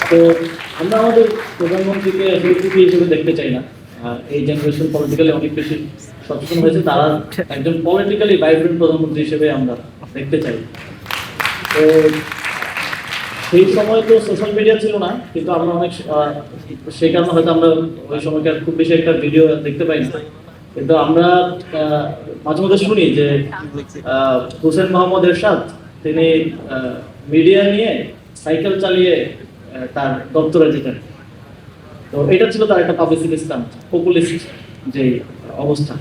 তো আমরা আমাদের প্রধানমন্ত্রীকে বিরোধী হিসেবে দেখতে চাই না। এই জেনারেশন পলিটিক্যালি অনেক বেশি সচেতন হয়েছে, তারা একজন পলিটিক্যালি ভাইব্রেন্ট প্রধানমন্ত্রী হিসেবে আমরা দেখতে চাই। তো সেই সময় তো সোশ্যাল মিডিয়া ছিল না, কিন্তু আমরা অনেক সেই কারণে হয়তো আমরা ওই সময়কার খুব বেশি একটা ভিডিও দেখতে পাই না। কিন্তু আমরা মাঝে মধ্যে শুনি যে হোসেন মোহাম্মদ এরশাদ তিনি মিডিয়া নিয়ে সাইকেল চালিয়ে তার দপ্তরে যেতেন। তো এটা ছিল তার একটা পাবলিসিটি স্টান্ট, পপুলিস্ট যে অবস্থা।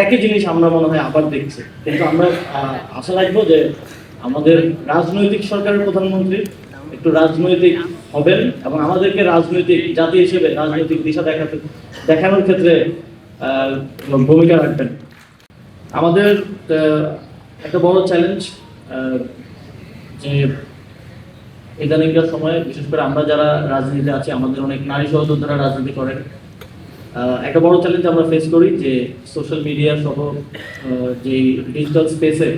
একই জিনিস আমরা মনে হয় আবার দেখছি। কিন্তু আমরা আশা রাখবো যে আমাদের রাজনৈতিক সরকারের প্রধানমন্ত্রী একটু রাজনৈতিক হবেন এবং আমাদেরকে রাজনৈতিক জাতি হিসেবে রাজনৈতিক দিশা দেখানোর ক্ষেত্রে ভূমিকা রাখবেন। আমাদের একটা বড় চ্যালেঞ্জ যে ইদানিংকার সময়ে, বিশেষ করে আমরা যারা রাজনীতিতে আছি, আমাদের অনেক নারী সহযোদ্ধারা রাজনীতি করেন। একটা বড় চ্যালেঞ্জ আমরা ফেস করি যে সোশ্যাল মিডিয়া সহ যে ডিজিটাল স্পেসে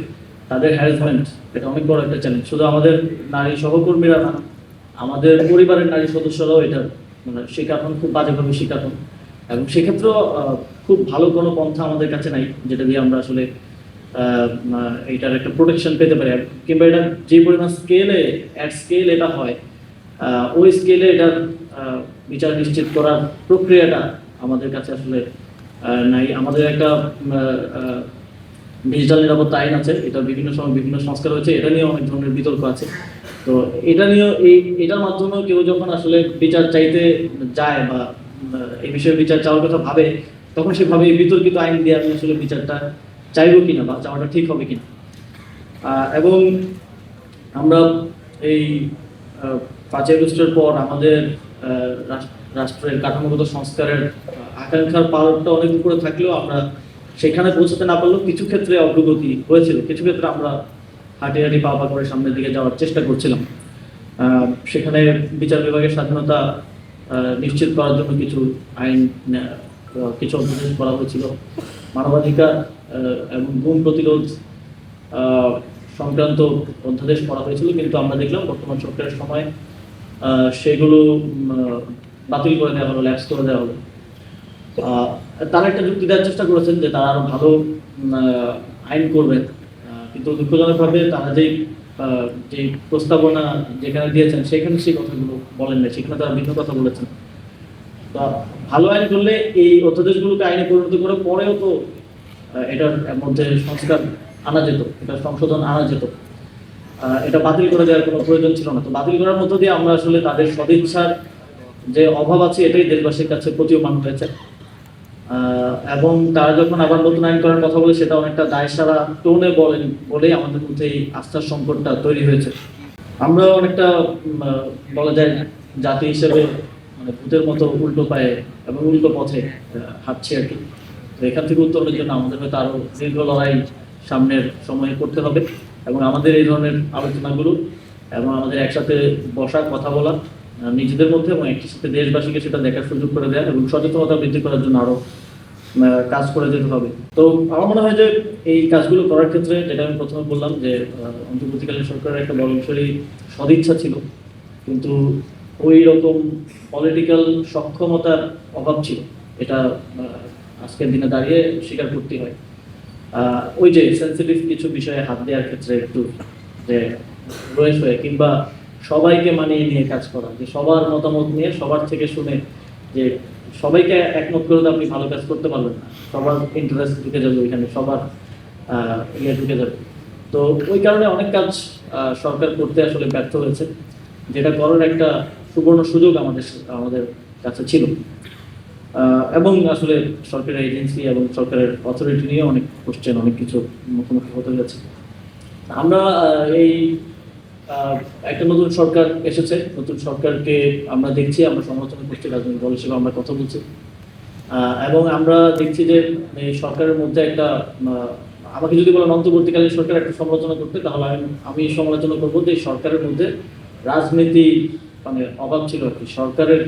তাদের হ্যারাসমেন্ট, এটা অনেক বড় একটা চ্যালেঞ্জ। শুধু আমাদের নারী সহকর্মীরা না, আমাদের পরিবারের নারী সদস্যরাও এটা মানে শিকার হন, খুব বাজেভাবে শিকার হন। এবং সেক্ষেত্রেও খুব ভালো কোনো পন্থা আমাদের কাছে নাই যেটা দিয়ে আমরা আসলে এইটার একটা প্রোটেকশন পেতে পারি, কিংবা এটা যে পরিমাণ স্কেল এটা হয়, ওই স্কেলে এটার বিচার নিশ্চিত করার প্রক্রিয়াটা আমাদের কাছে আসলে নাই। আমাদের একটা ডিজিটাল নিরাপত্তা আইন আছে, এটা বিভিন্ন সময় বিভিন্ন সংস্কার হয়েছে, এটা নিয়ে অনেক ধরনের বিতর্ক আছে। তো এটা নিয়ে এটার মাধ্যমেও কেউ যখন আসলে বিচার চাইতে যায় বা এই বিষয়ে বিচার চাওয়ার কথা ভাবে, তখন সেভাবে এই বিতর্কিত আইন দিয়ে আমি আসলে বিচারটা চাইবো কিনা বা চাওয়াটা ঠিক হবে কিনা। এবং আমরা এই 5 আগস্টের পর আমাদের রাষ্ট্রের কাঠামোগত সংস্কারের আকাঙ্ক্ষার পাওয়ারটা অনেক উপরে থাকলেও আমরা সেখানে পৌঁছাতে না পারলেও কিছু ক্ষেত্রে অগ্রগতি হয়েছিল, কিছু ক্ষেত্রে আমরা হাঁটি হাঁটি পা করে সামনের দিকে যাওয়ার চেষ্টা করছিলাম। সেখানে বিচার বিভাগের স্বাধীনতা নিশ্চিত করার জন্য কিছু আইন, কিছু অধ্যাদেশ করা হয়েছিল। মানবাধিকার এবং গুম প্রতিরোধ সংক্রান্ত অধ্যাদেশ করা হয়েছিল, কিন্তু আমরা দেখলাম বর্তমান সরকারের সময় সেগুলো বাতিল করে দেওয়া হলো, ল্যাপস করে দেওয়া হলো। তারা একটা যুক্তি দেওয়ার চেষ্টা করেছেন যে তারা আরো ভালো আইন করবেন, কিন্তু দুঃখজনকভাবে তারা যে প্রস্তাবনা যেখানে দিয়েছেন সেখানে সেই কথাগুলো বলেন না, সেখানে তারা ভিন্ন কথা বলেছেন। তো ভালো আইন করলে এই অধ্যাদেশগুলোকে আইনে পরিণত করে পরেও তো এটার মধ্যে সংস্কার আনা যেত, এটা সংশোধন আনা যেত। এটা বাতিল করে দেওয়ার কোনো প্রয়োজন ছিল না। তো বাতিল করার মধ্য দিয়ে আমরা আসলে তাদের সদিচ্ছার যে অভাব আছে এটাই দেশবাসীর কাছে প্রতীয়মান হয়েছে। এবং তারা যখন আবার নতুন আইন করার কথা বলে, সেটা অনেকটা দায়সারা টোনে বলেন বলেই আমাদের মধ্যে এই আস্থার সংকটটা তৈরি হয়েছে। আমরা অনেকটা বলা যায় জাতি হিসেবে মানে ভূতের মতো উল্টো পায়ে এবং উল্টো পথে হাঁটছি আর কি। তো এখান থেকে উত্তরণের জন্য আমাদের হয়তো আরো দীর্ঘ লড়াই সামনের সময়ে করতে হবে, এবং আমাদের এই ধরনের আলোচনাগুলো এবং আমাদের একসাথে বসার কথা বলা নিজেদের মধ্যে এবং একই সাথে দেশবাসীকে সেটা দেখার সুযোগ করে দেয় এবং সচেতনতা বৃদ্ধি করার জন্য আরো কাজ করে যেতে হবে। তো আমার মনে হয় যে এই কাজগুলো করার ক্ষেত্রে, যেটা আমি প্রথমে বললাম যে অন্তর্বর্তীকালীন সরকারের একটা বড় বিষয় সদিচ্ছা ছিল, কিন্তু ওই রকম পলিটিক্যাল সক্ষমতার অভাব ছিল, এটা আজকের দিনে দাঁড়িয়ে স্বীকার করতে হয়। ওই যে সেন্সিটিভ কিছু বিষয়ে হাত দেওয়ার ক্ষেত্রে একটু যে রয়েছে, কিংবা সবাইকে মানিয়ে নিয়ে কাজ করা, যে সবার মতামত নিয়ে সবার থেকে শুনে, যে সবাইকে একমত করে তো আপনি ভালো কাজ করতে পারবেন না, সবার ইন্টারেস্ট ঢুকে যাবে ওইখানে, সবার ইয়ে ঢুকে যাবে। তো ওই কারণে অনেক কাজ সরকার করতে আসলে ব্যর্থ হয়েছে, যেটা করার একটা সুবর্ণ সুযোগ আমাদের কাছে ছিল। এবং আসলে সরকারের এজেন্সি এবং সরকারের অথরিটি নিয়ে অনেক কোশ্চেন, অনেক কিছু মুখোমুখি হতে হয়েছে। আমরা এই একটা নতুন সরকার এসেছে, নতুন সরকারকে আমরা দেখছি, আমরা সমালোচনা করছি, রাজনৈতিক দল হিসেবে আমরা কথা বলছি, এবং আমরা দেখছি যে এই সরকারের মধ্যে একটা আমাকে যদি বলেন অন্তর্বর্তীকালীন সরকার একটা সমালোচনা করতে, তাহলে আমি সমালোচনা করবো যে সরকারের মধ্যে রাজনীতি মানে অভাব ছিল আর কি। সরকারের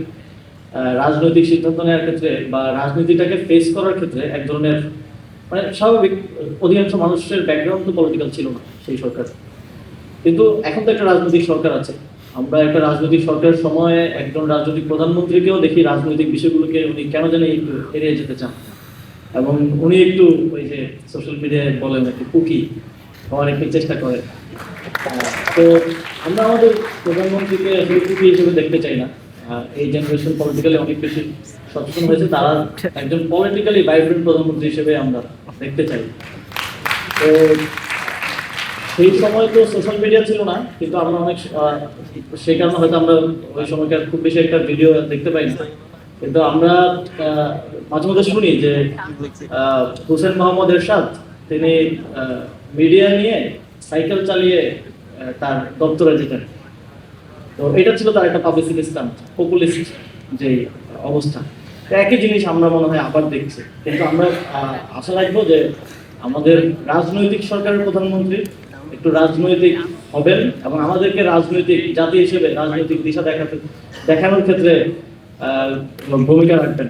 রাজনৈতিক সিদ্ধান্ত নেওয়ার ক্ষেত্রে বা রাজনীতিটাকে ফেস করার ক্ষেত্রে এক ধরনের মানে স্বাভাবিক, অধিকাংশ মানুষের ব্যাকগ্রাউন্ড তো পলিটিক্যাল ছিল না সেই সরকার। কিন্তু এখন তো একটা রাজনৈতিক সরকার আছে, আমরা একটা রাজনৈতিক সরকারের সময় একজন রাজনৈতিক প্রধানমন্ত্রীকেও দেখি রাজনৈতিক বিষয়গুলোকে উনি কেন জানি একটু এড়িয়ে যেতে চান, এবং উনি একটু ওই যে সোশ্যাল মিডিয়ায় বলেন একটু কুকি হওয়ার একটু চেষ্টা করেন। তো আমরা আমাদের প্রধানমন্ত্রীকে আসলে কুকি হিসেবে দেখতে চাই না। এই জেনারেশন পলিটিক্যালি অনেক বেশি সচেতন হয়েছে, তারা একজন পলিটিক্যালি ভাইব্রেন্ট প্রধানমন্ত্রী হিসেবে আমরা দেখতে চাই। তো সেই সময় তো সোশ্যাল মিডিয়া ছিল না, কিন্তু আমরা অনেক সেই কারণে হয়তো আমরা ওই সময়কার খুব বেশি একটা ভিডিও দেখতে পাই না, কিন্তু আমরা মাঝে মধ্যে শুনি যে হোসেন মোহাম্মদ এরশাদ তিনি মিডিয়া নিয়ে সাইকেল চালিয়ে তার দপ্তরে যেতেন। তো এটা ছিল তার একটা পাবলিসিটি স্টান্ট, পপুলিস্ট যে অবস্থা। একই জিনিস আমরা মনে হয় আবার দেখছি, কিন্তু আমরা আশা রাখবো যে আমাদের রাজনৈতিক সরকারের প্রধানমন্ত্রী একটু রাজনৈতিক হবেন এবং আমাদেরকে রাজনৈতিক জাতি হিসেবে রাজনৈতিক দিশা দেখানোর ক্ষেত্রে ভূমিকা রাখবেন।